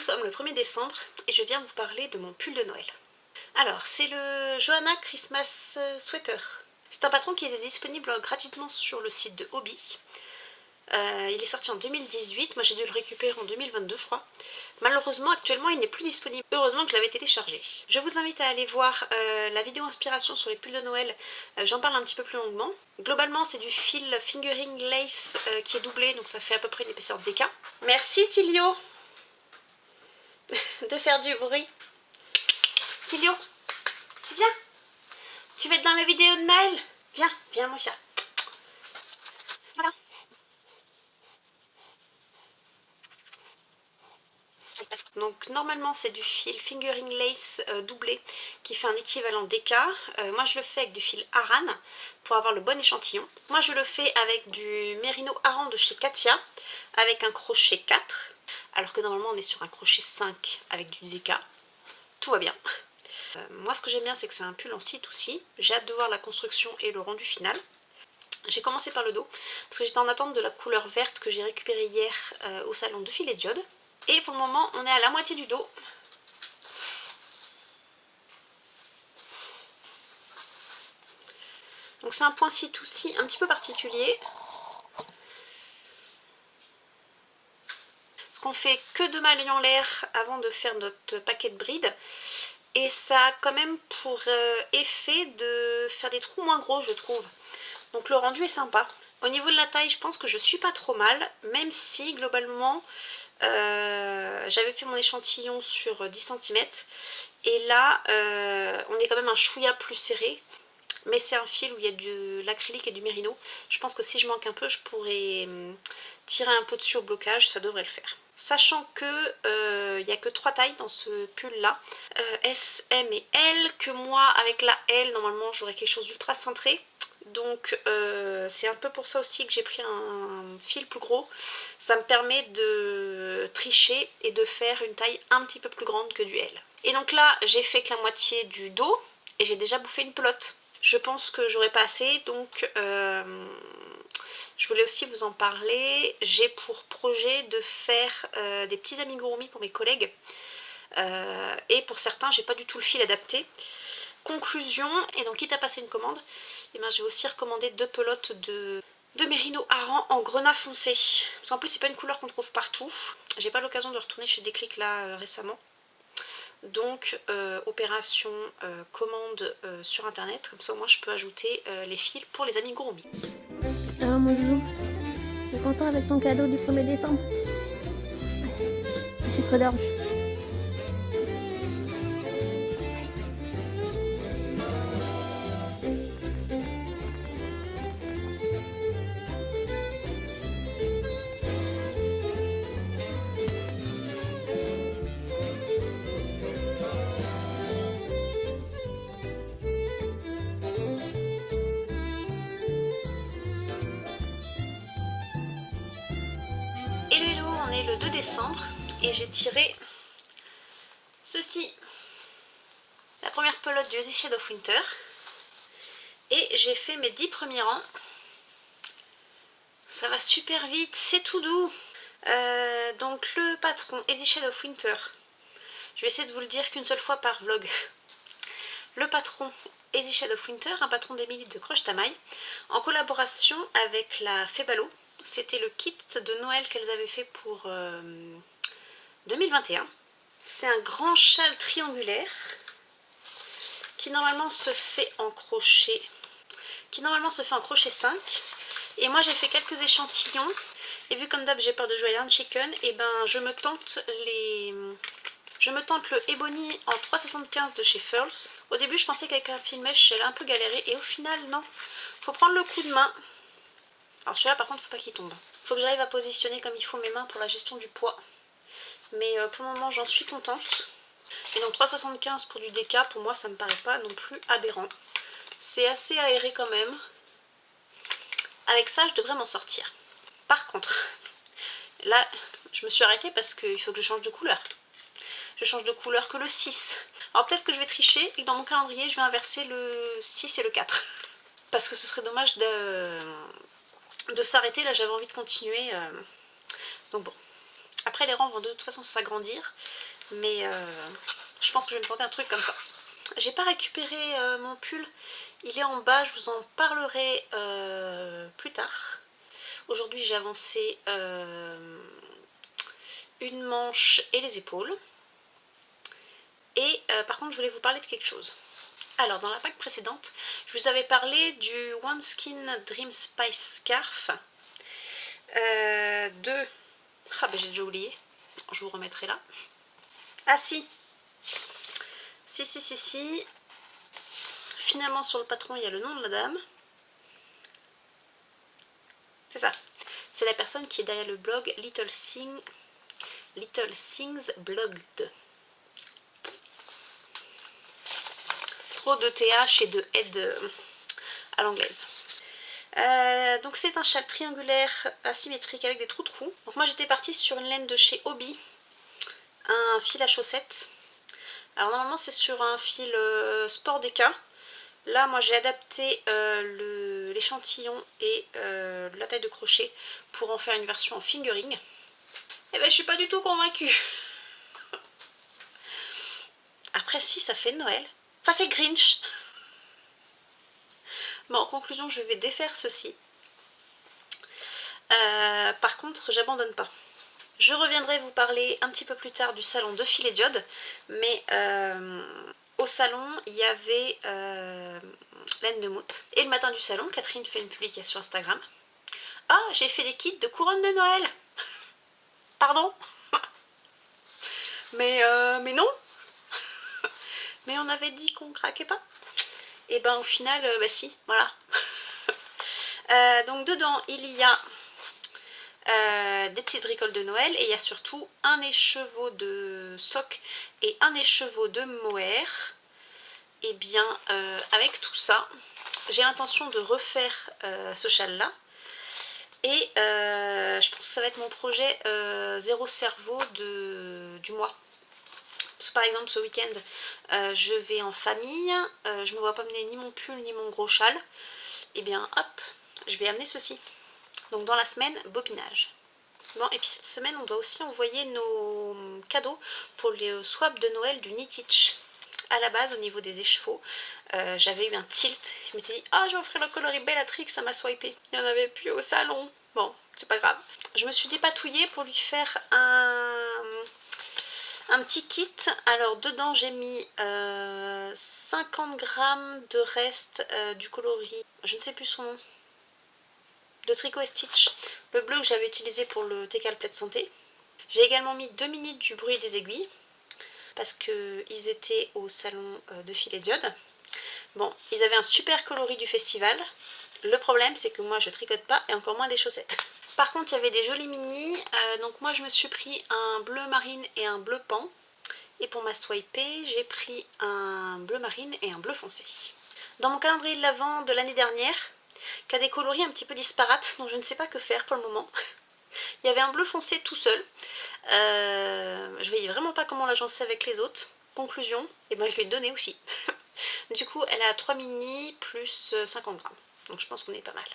sommes le 1er décembre et je viens vous parler de mon pull de Noël. Alors, c'est le Johanna Christmas Sweater. C'est un patron qui était disponible gratuitement sur le site de Hobby. Il est sorti en 2018, moi j'ai dû le récupérer en 2022 je crois. Malheureusement actuellement il n'est plus disponible, heureusement que je l'avais téléchargé. Je vous invite à aller voir la vidéo inspiration sur les pulls de Noël, j'en parle un petit peu plus longuement. Globalement c'est du fil fingering lace qui est doublé, donc ça fait à peu près une épaisseur DK. Merci Tilio de faire du bruit. Tilio, viens, tu vas être dans la vidéo de Noël. Viens, viens mon chat. Voilà. Donc normalement c'est du fil fingering lace doublé qui fait un équivalent DK. Moi je le fais avec du fil Aran pour avoir le bon échantillon. Moi je le fais avec du Merino Aran de chez Katia avec un crochet 4, alors que normalement on est sur un crochet 5 avec du DK. Tout va bien. Moi ce que j'aime bien c'est que c'est un pull en C2C. J'ai hâte de voir la construction et le rendu final. J'ai commencé par le dos parce que j'étais en attente de la couleur verte que j'ai récupérée hier au salon de Filet Diode. Et pour le moment on est à la moitié du dos. Donc c'est un point C2C un petit peu particulier. Parce qu'on fait que 2 mailles en l'air avant de faire notre paquet de brides. Et ça a quand même pour effet de faire des trous moins gros je trouve. Donc le rendu est sympa. Au niveau de la taille je pense que je suis pas trop mal. Même si globalement j'avais fait mon échantillon sur 10 cm. Et là on est quand même un chouïa plus serré. Mais c'est un fil où il y a de l'acrylique et du mérino. Je pense que si je manque un peu je pourrais tirer un peu dessus au blocage. Ça devrait le faire. Sachant que il n'y a que 3 tailles dans ce pull là, S, M et L, que moi avec la L normalement j'aurais quelque chose d'ultra cintré. Donc c'est un peu pour ça aussi que j'ai pris un fil plus gros. Ça me permet de tricher et de faire une taille un petit peu plus grande que du L. Et donc là j'ai fait que la moitié du dos et j'ai déjà bouffé une pelote. Je pense que j'aurai pas assez, donc je voulais aussi vous en parler. J'ai pour projet de faire des petits amigurumi pour mes collègues. Et pour certains, j'ai pas du tout le fil adapté. Conclusion, et donc quitte à passer une commande, et ben, j'ai aussi recommandé 2 pelotes de Merino Aran en grenat foncé. Parce qu'en plus, c'est pas une couleur qu'on trouve partout. J'ai pas l'occasion de retourner chez Déclic là récemment. Donc opération commande sur internet, comme ça au moins je peux ajouter les fils pour les amigurumi. Alors mon doudou, t'es content avec ton cadeau du 1er décembre? Le sucre d'orge. Hello hello, on est le 2 décembre et j'ai tiré ceci, la première pelote du Easy Shade of Winter, et j'ai fait mes 10 premiers rangs. Ça va super vite, c'est tout doux. Donc le patron Easy Shade of Winter, je vais essayer de vous le dire qu'une seule fois par vlog. Le patron Easy Shade of Winter, un patron d'Emily de Croche Tamaille, en collaboration avec la Febalo. C'était le kit de Noël qu'elles avaient fait pour 2021. C'est un grand châle triangulaire qui normalement se fait en crochet, 5. Et moi j'ai fait quelques échantillons. Et vu comme d'hab j'ai peur de jouer à un chicken, et ben je me tente le Ebony en 3,75 de chez Furls. Au début je pensais qu'avec un fil mèche j'allais un peu galérer, et au final non. Faut prendre le coup de main. Alors celui-là par contre faut pas qu'il tombe. Faut que j'arrive à positionner comme il faut mes mains pour la gestion du poids. Mais pour le moment j'en suis contente. Et donc 3,75 pour du DK, pour moi ça me paraît pas non plus aberrant. C'est assez aéré quand même. Avec ça je devrais m'en sortir. Par contre, là je me suis arrêtée parce qu'il faut que je change de couleur. Je change de couleur que le 6. Alors peut-être que je vais tricher et que dans mon calendrier je vais inverser le 6 et le 4. Parce que ce serait dommage de s'arrêter. Là j'avais envie de continuer. Donc bon. Après les rangs vont de toute façon s'agrandir, mais je pense que je vais me tenter un truc comme ça. J'ai pas récupéré mon pull, il est en bas, je vous en parlerai plus tard. Aujourd'hui j'ai avancé une manche et les épaules. Et par contre je voulais vous parler de quelque chose. Alors dans la pack précédente, je vous avais parlé du OneSkin Dream Spice Scarf de... Ah ben j'ai déjà oublié, je vous remettrai là. Ah si. Si. Finalement sur le patron il y a le nom de la dame. C'est ça. C'est la personne qui est derrière le blog Little Things Blogged. Trop de TH et de aide à l'anglaise. Donc c'est un châle triangulaire asymétrique avec des trous. Donc moi j'étais partie sur une laine de chez Hobby, un fil à chaussettes. Alors normalement c'est sur un fil Sport DK. Là moi j'ai adapté l'échantillon et la taille de crochet pour en faire une version en fingering. Et ben je suis pas du tout convaincue. Après si ça fait Noël, ça fait Grinch. Bon, en conclusion je vais défaire ceci. Par contre j'abandonne pas. Je reviendrai vous parler un petit peu plus tard du salon de Filet Diode, mais au salon il y avait laine de moute. Et le matin du salon, Catherine fait une publication Instagram. Ah, j'ai fait des kits de couronne de Noël. Pardon. mais non. Mais on avait dit qu'on craquait pas. Et ben au final, bah si, voilà. Donc dedans il y a des petites bricoles de Noël et il y a surtout un écheveau de soc et un écheveau de mohair. Et bien avec tout ça j'ai l'intention de refaire ce châle là et je pense que ça va être mon projet zéro cerveau du mois. Parce que par exemple ce week-end je vais en famille, je me vois pas mener ni mon pull ni mon gros châle, et bien hop je vais amener ceci. Donc dans la semaine, bobinage. Bon, et puis cette semaine, on doit aussi envoyer nos cadeaux pour les swaps de Noël du Knitich. À la base, au niveau des écheveaux, j'avais eu un tilt. Je m'étais dit, ah, je vais offrir le coloris Bellatrix à ma swipée. Il n'y en avait plus au salon. Bon, c'est pas grave. Je me suis dépatouillée pour lui faire un petit kit. Alors, dedans, j'ai mis 50 grammes de reste du coloris, je ne sais plus son nom, de Tricot et Stitch, le bleu que j'avais utilisé pour le TK Plaid Santé. J'ai également mis 2 minutes du bruit des aiguilles parce qu'ils étaient au salon de Filet Diode. Bon, ils avaient un super coloris du festival. Le problème c'est que moi je tricote pas et encore moins des chaussettes. Par contre il y avait des jolis mini, donc moi je me suis pris un bleu marine et un bleu pan. Et pour ma swipée j'ai pris un bleu marine et un bleu foncé. Dans mon calendrier de l'Avent de l'année dernière, qui a des coloris un petit peu disparates, donc je ne sais pas que faire pour le moment. Il y avait un bleu foncé tout seul. Je voyais vraiment pas comment l'agencer avec les autres. Conclusion, et ben je lui ai donné aussi. Du coup, elle a 3 mini plus 50 grammes. Donc je pense qu'on est pas mal.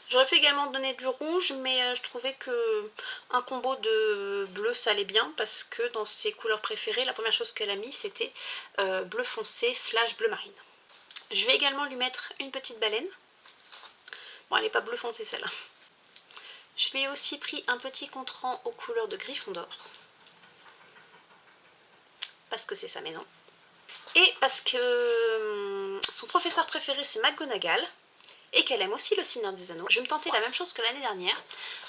J'aurais pu également donner du rouge, mais je trouvais que un combo de bleu ça allait bien parce que dans ses couleurs préférées, la première chose qu'elle a mis c'était bleu foncé / bleu marine. Je vais également lui mettre une petite baleine. Bon, elle n'est pas bleu foncé celle-là. Je lui ai aussi pris un petit contrant aux couleurs de Gryffondor. Parce que c'est sa maison. Et parce que son professeur préféré c'est McGonagall. Et qu'elle aime aussi le Seigneur des Anneaux. Je vais me tenter la même chose que l'année dernière.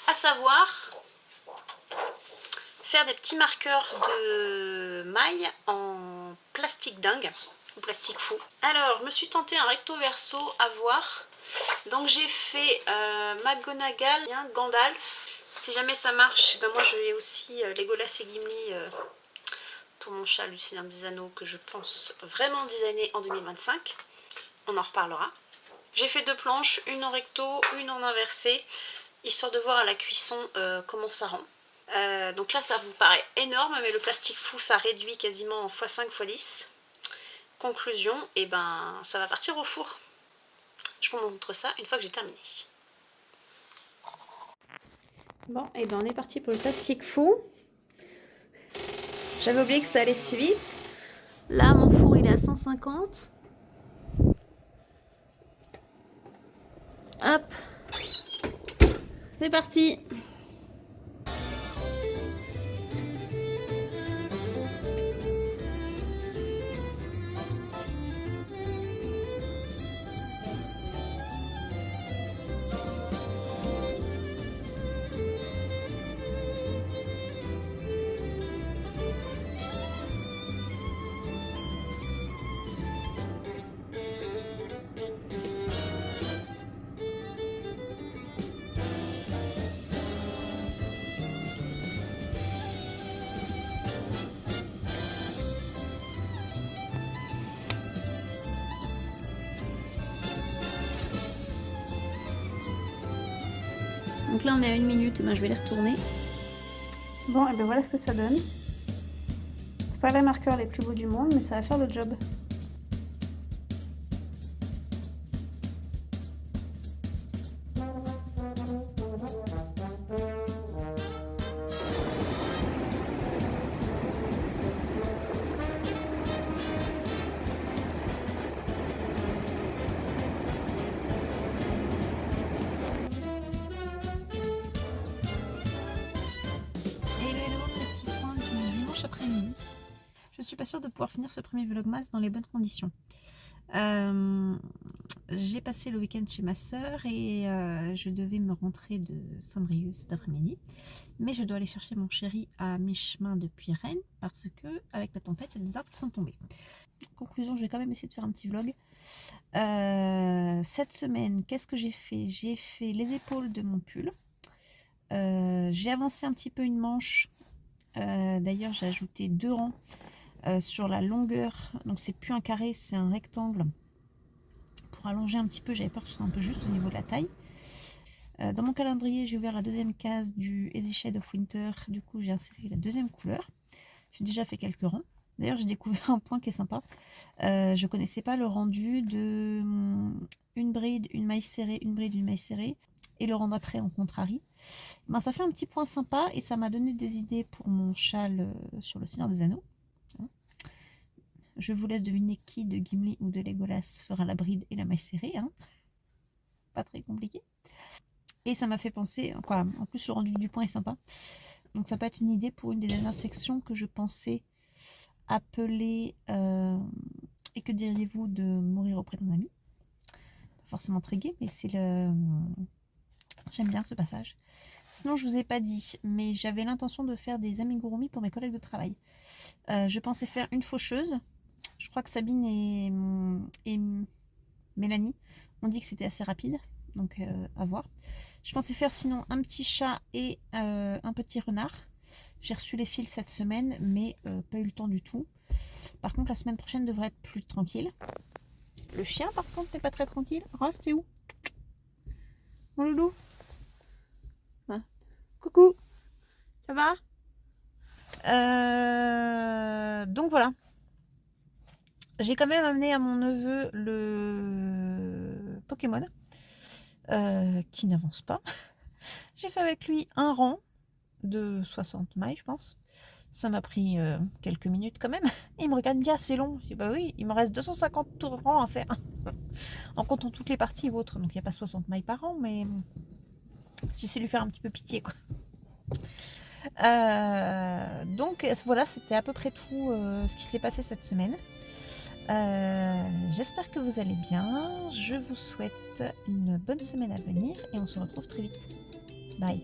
À savoir faire des petits marqueurs de maille en plastique dingue. Ou plastique fou. Alors, je me suis tentée un recto verso à voir. Donc j'ai fait McGonagall et un Gandalf. Si jamais ça marche, ben moi je vais aussi Legolas et Gimli pour mon châle du Seigneur des Anneaux que je pense vraiment designer en 2025. On en reparlera. J'ai fait 2 planches, une en recto, une en inversé, histoire de voir à la cuisson comment ça rend. Donc là ça vous paraît énorme, mais le plastique fou ça réduit quasiment en x5 x10. Conclusion, et ben ça va partir au four. Je vous montre ça une fois que j'ai terminé. Bon, et ben on est parti pour le plastique fou. J'avais oublié que ça allait si vite. Là, mon four, il est à 150. Hop. C'est parti. Donc là on est à 1 minute, ben, je vais les retourner. Bon, et ben voilà ce que ça donne. C'est pas les marqueurs les plus beaux du monde, mais ça va faire le job. Après-midi. Je suis pas sûre de pouvoir finir ce premier vlogmas dans les bonnes conditions. J'ai passé le week-end chez ma soeur et je devais me rentrer de Saint-Brieuc cet après-midi. Mais je dois aller chercher mon chéri à mi-chemin depuis Rennes parce que avec la tempête, il y a des arbres qui sont tombés. En conclusion, je vais quand même essayer de faire un petit vlog. Cette semaine, qu'est-ce que j'ai fait? J'ai fait les épaules de mon pull. J'ai avancé un petit peu une manche. D'ailleurs j'ai ajouté 2 rangs sur la longueur, donc c'est plus un carré, c'est un rectangle pour allonger un petit peu. J'avais peur que ce soit un peu juste au niveau de la taille. Dans mon calendrier j'ai ouvert la deuxième case du Easy Shade of Winter, du coup j'ai inséré la deuxième couleur. J'ai déjà fait quelques rangs. D'ailleurs j'ai découvert un point qui est sympa. Je connaissais pas le rendu de une bride, une maille serrée, une bride, une maille serrée, et le rang d'après en contrarie. Ben, ça fait un petit point sympa et ça m'a donné des idées pour mon châle sur le Seigneur des Anneaux. Je vous laisse deviner qui de Gimli ou de Legolas fera la bride et la maille serrée. Hein. Pas très compliqué. Et ça m'a fait penser, quoi, en plus le rendu du point est sympa. Donc ça peut être une idée pour une des dernières sections que je pensais appeler et que diriez-vous de mourir auprès d'un ami. Pas forcément très gai, mais c'est le... J'aime bien ce passage. Sinon, je vous ai pas dit, mais j'avais l'intention de faire des amigurumi pour mes collègues de travail. Je pensais faire une faucheuse. Je crois que Sabine et Mélanie ont dit que c'était assez rapide, donc à voir. Je pensais faire sinon un petit chat et un petit renard. J'ai reçu les fils cette semaine, mais pas eu le temps du tout. Par contre, la semaine prochaine devrait être plus tranquille. Le chien, par contre, n'est pas très tranquille. Rose, t'es où? Mon loulou? Coucou, ça va? Donc voilà. J'ai quand même amené à mon neveu le Pokémon qui n'avance pas. J'ai fait avec lui un rang de 60 mailles, je pense. Ça m'a pris quelques minutes quand même. Et il me regarde bien, c'est long. Je dis bah oui, il me reste 250 rangs à faire. En comptant toutes les parties ou autres. Donc il n'y a pas 60 mailles par rang, mais j'essaie de lui faire un petit peu pitié, quoi. Donc voilà, c'était à peu près tout ce qui s'est passé cette semaine. J'espère que vous allez bien. Je vous souhaite une bonne semaine à venir et on se retrouve très vite. Bye.